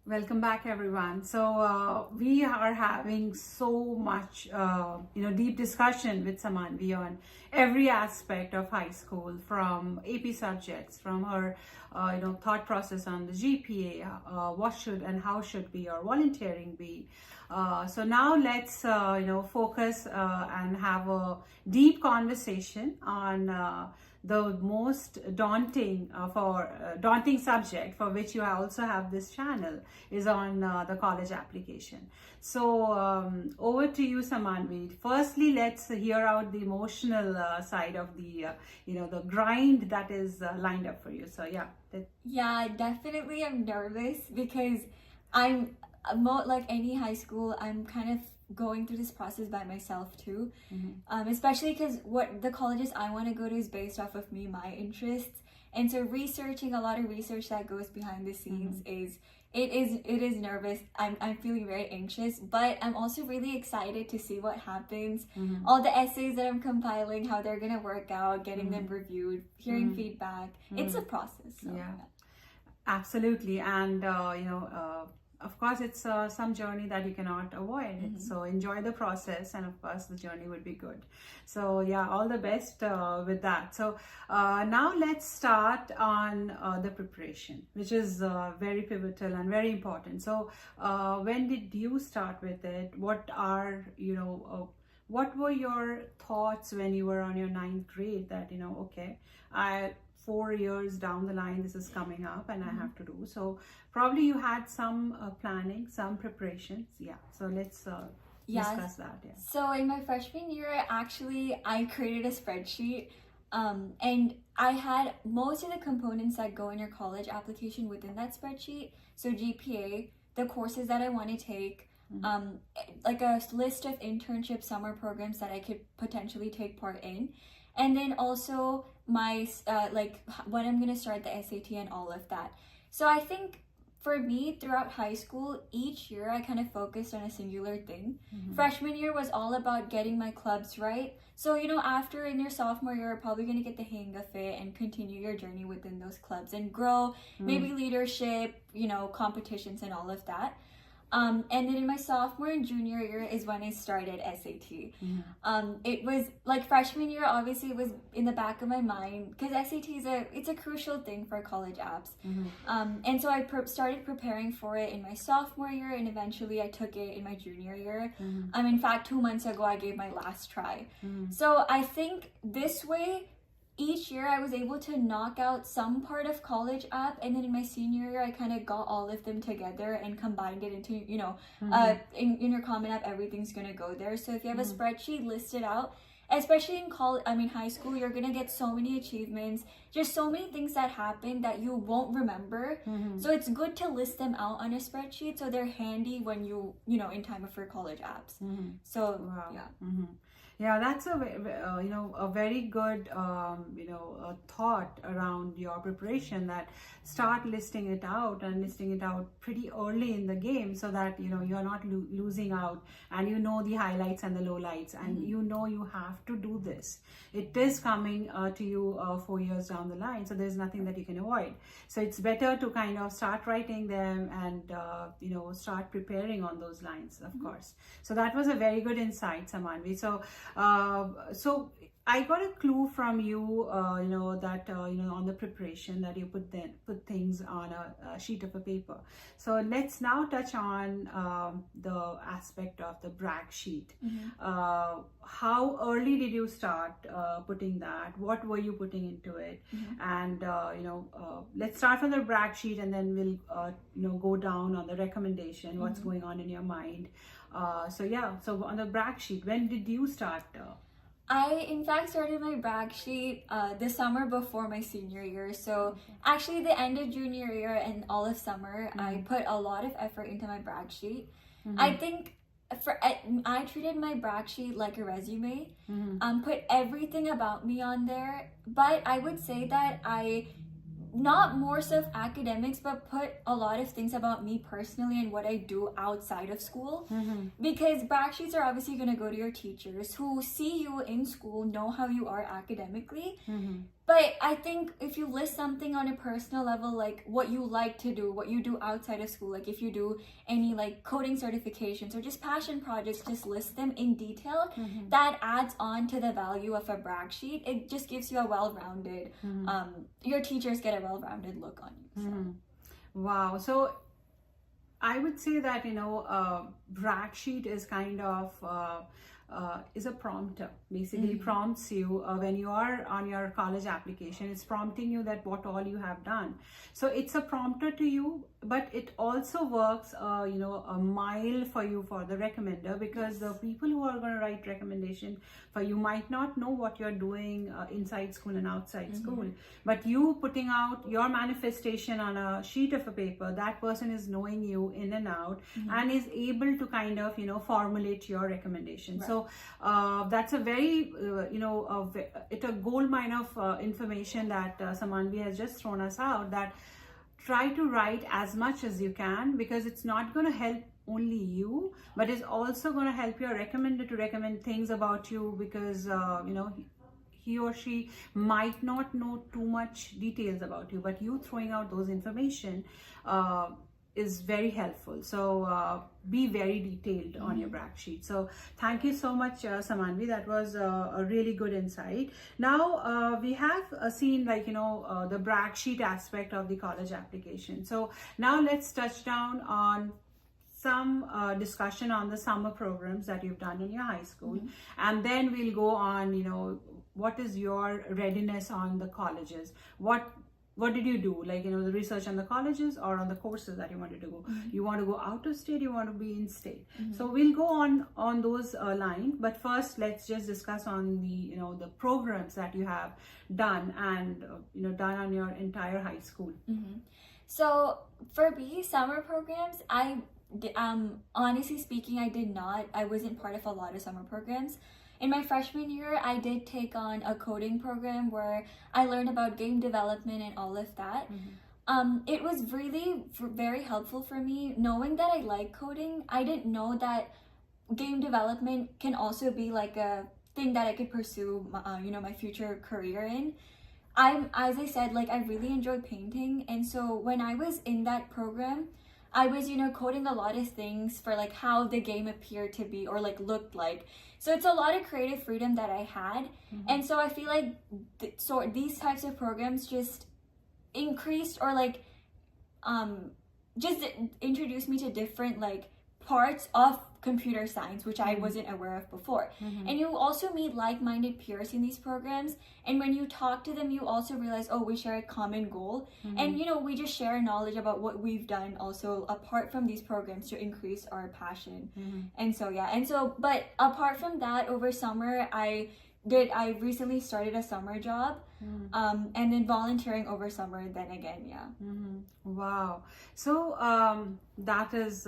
Welcome back, everyone. We are having so much, deep discussion with Samanvi on every aspect of high school, from AP subjects, from her, thought process on the GPA, what should and how should be or volunteering be. So now let's, focus and have a deep conversation on the most daunting subject for which you also have this channel is on the college application. So over to you, Samanvi. Firstly, let's hear out the emotional side of the grind that is lined up for you. So Yeah, definitely I'm nervous because I'm like any high school, I'm kind of going through this process by myself too. Especially because what the colleges I want to go to is based off of my interests, and so researching a lot of research that goes behind the scenes is nervous. I'm feeling very anxious, but I'm also really excited to see what happens. All the essays that I'm compiling, how they're gonna work out, getting them reviewed, hearing feedback. It's a process. So, yeah. Absolutely. And of course, it's some journey that you cannot avoid. So enjoy the process, and of course the journey would be good. So yeah, all the best with that. So now let's start on the preparation, which is very pivotal and very important. So when did you start with it? What were your thoughts when you were on your 9th grade that, okay, 4 years down the line, this is coming up and I have to do. So probably you had some planning, some preparations. Yeah. So let's discuss that. Yeah. So in my freshman year, actually, I created a spreadsheet, and I had most of the components that go in your college application within that spreadsheet. So GPA, the courses that I want to take, like a list of internship summer programs that I could potentially take part in, and then also my like when I'm gonna start the SAT and all of that. So I think for me throughout high school, each year I kind of focused on a singular thing. Freshman year was all about getting my clubs right. So after in your sophomore year, you're probably gonna get the hang of it and continue your journey within those clubs and grow, maybe leadership, competitions and all of that. And then in my sophomore and junior year is when I started SAT. It was like freshman year, obviously it was in the back of my mind because SAT is a crucial thing for college apps. And so I started preparing for it in my sophomore year, and eventually I took it in my junior year. In fact, 2 months ago I gave my last try. So I think this way, each year I was able to knock out some part of college app, and then in my senior year I kind of got all of them together and combined it into in your common app, everything's gonna go there. So if you have a spreadsheet listed out, especially in high school, you're gonna get so many achievements, just so many things that happen that you won't remember. So it's good to list them out on a spreadsheet so they're handy when in time for college apps. So Wow. yeah. Yeah, that's a very good thought around your preparation, that start listing it out pretty early in the game, so that you're not losing out, and the highlights and the lowlights, and you have to do this. It is coming to you 4 years down the line, so there's nothing that you can avoid. So it's better to kind of start writing them and start preparing on those lines, of course. So that was a very good insight, Samanvi. So I got a clue from you, that on the preparation that you put things on a sheet of a paper. So let's now touch on the aspect of the brag sheet. How early did you start putting that? What were you putting into it? And let's start from the brag sheet, and then we'll go down on the recommendation. What's going on in your mind? So on the brag sheet, when did you start? I, in fact, started my brag sheet the summer before my senior year. So actually the end of junior year and all of summer, I put a lot of effort into my brag sheet. I think I treated my brag sheet like a resume, put everything about me on there. But I would say that I not more so of academics, but put a lot of things about me personally and what I do outside of school. Because brag sheets are obviously going to go to your teachers who see you in school, know how you are academically. But I think if you list something on a personal level, like what you like to do, what you do outside of school, like if you do any like coding certifications or just passion projects, just list them in detail. That adds on to the value of a brag sheet. It just gives you a well-rounded, your teachers get a well-rounded look on you. So. Wow. So I would say that, brag sheet is kind of is a prompter, basically prompts you when you are on your college application. It's prompting you that what all you have done. So it's a prompter to you, but it also works a mile for you for the recommender, because the people who are going to write recommendation for you might not know what you're doing inside school and outside school, but you putting out your manifestation on a sheet of a paper, that person is knowing you in and out and is able to kind of formulate your recommendation. Right. So that's a very it's a gold mine of information that Samanvi has just thrown us out, that try to write as much as you can, because it's not going to help only you, but it's also going to help your recommender to recommend things about you, because he or she might not know too much details about you, but you throwing out those information is very helpful. So be very detailed on your brag sheet. So thank you so much, Samanvi. That was a really good insight. Now we have seen the brag sheet aspect of the college application. So now let's touch down on some discussion on the summer programs that you've done in your high school, and then we'll go on what is your readiness on the colleges. What did you do, the research on the colleges or on the courses that you wanted to go? You want to go out of state, you want to be in state? So we'll go on those lines, but first let's just discuss on the the programs that you have done and done on your entire high school. So for me, summer programs, honestly speaking, I wasn't part of a lot of summer programs. In my freshman year, I did take on a coding program where I learned about game development and all of that. It was really very helpful for me knowing that I like coding. I didn't know that game development can also be like a thing that I could pursue, my future career in. As I said, I really enjoyed painting, and so when I was in that program, I was, coding a lot of things for how the game appeared to be or looked like. So it's a lot of creative freedom that I had. And so I feel like these types of programs just increased or just introduced me to different parts of computer science, which I wasn't aware of before. And you also meet like-minded peers in these programs, and when you talk to them, you also realize, oh, we share a common goal, and we just share knowledge about what we've done also apart from these programs to increase our passion. But apart from that, over summer I recently started a summer job, and then volunteering over summer then again. Wow. So that is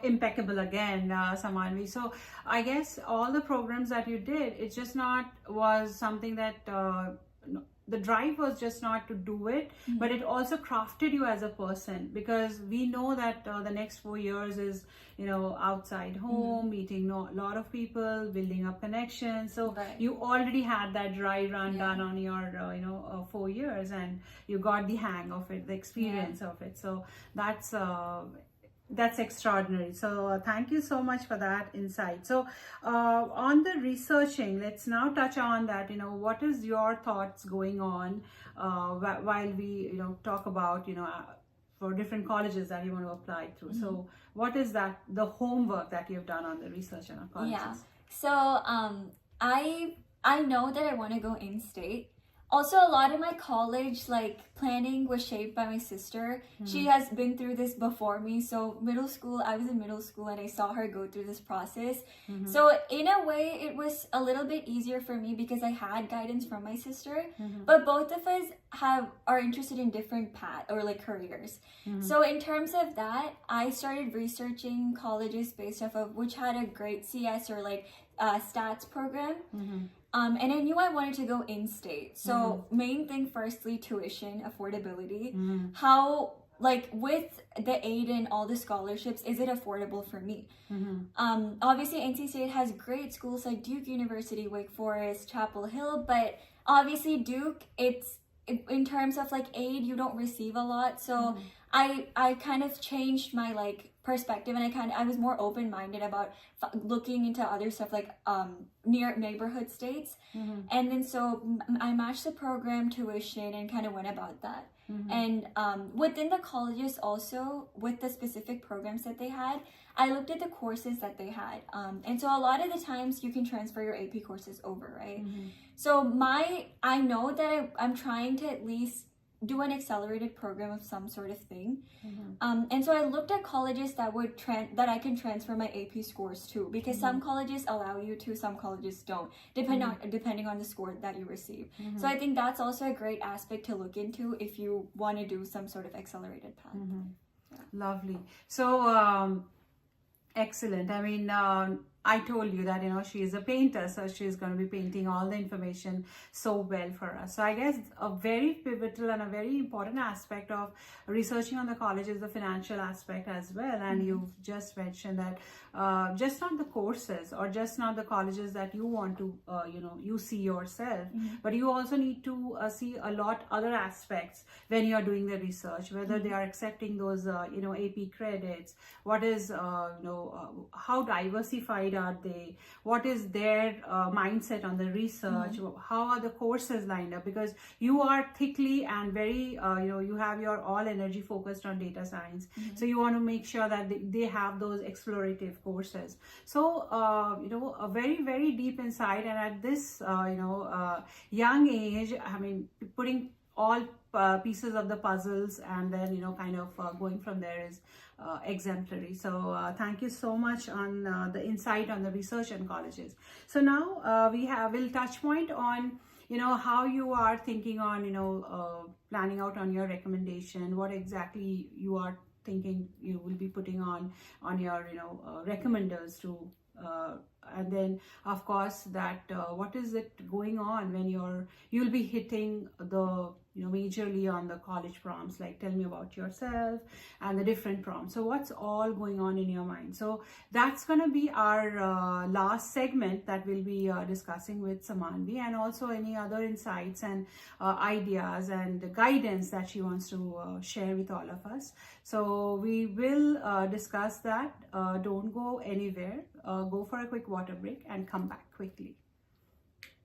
impeccable again, Samanvi. So I guess all the programs that you did, it just not was something that the drive was just not to do it, but it also crafted you as a person, because we know that the next 4 years is outside home, meeting a lot of people, building up connections. So you already had that dry run done on your 4 years, and you got the hang of it, the experience of it. So that's extraordinary. So thank you so much for that insight. So on the researching, let's now touch on that. What is your thoughts going on while we talk about for different colleges that you want to apply through. So what is that, the homework that you've done on the research on our colleges? So I know that I want to go in state. Also, a lot of my college planning was shaped by my sister. She has been through this before me. So I was in middle school and I saw her go through this process. So in a way, it was a little bit easier for me because I had guidance from my sister. But both of us are interested in different paths or careers. So in terms of that, I started researching colleges based off of which had a great CS or stats program. And I knew I wanted to go in-state. So main thing, firstly, tuition, affordability. How, with the aid and all the scholarships, is it affordable for me? Obviously, NC State has great schools like Duke University, Wake Forest, Chapel Hill, but obviously Duke, in terms of like aid, you don't receive a lot. So I kind of changed my like perspective, and I was more open-minded about looking into other stuff like near neighborhood states. And then so I matched the program tuition and kind of went about that. And within the colleges also, with the specific programs that they had, I looked at the courses that they had. And so a lot of the times you can transfer your AP courses over, right? So I know that I'm trying to at least do an accelerated program of some sort of thing. And so I looked at colleges that that I can transfer my AP scores to, because some colleges allow you to, some colleges don't, depending on the score that you receive. So I think that's also a great aspect to look into if you want to do some sort of accelerated path. Lovely. So excellent. I mean, I told you that, she is a painter, so she's going to be painting all the information so well for us. So I guess a very pivotal and a very important aspect of researching on the college is the financial aspect as well. And you've just mentioned that just not the courses or just not the colleges that you want to, you see yourself, but you also need to see a lot other aspects when you're doing the research, whether they are accepting those, AP credits, what is, how diversified are they, what is their mindset on the research, how are the courses lined up, because you are thickly and very you have your all energy focused on data science, so you want to make sure that they have those explorative courses. So a very, very deep insight, and at this young age, I mean, putting all pieces of the puzzles and then kind of going from there is exemplary. So thank you so much on the insight on the research and colleges. So now we'll touch point on how you are thinking on planning out on your recommendation, what exactly you are thinking you will be putting on your recommenders to and then of course that what is it going on when you'll be hitting the majorly on the college prompts, like tell me about yourself and the different prompts. So what's all going on in your mind? So that's going to be our last segment that we'll be discussing with Samanvi, and also any other insights and ideas and guidance that she wants to share with all of us. So we will discuss that. Don't go anywhere. Go for a quick water break and come back quickly.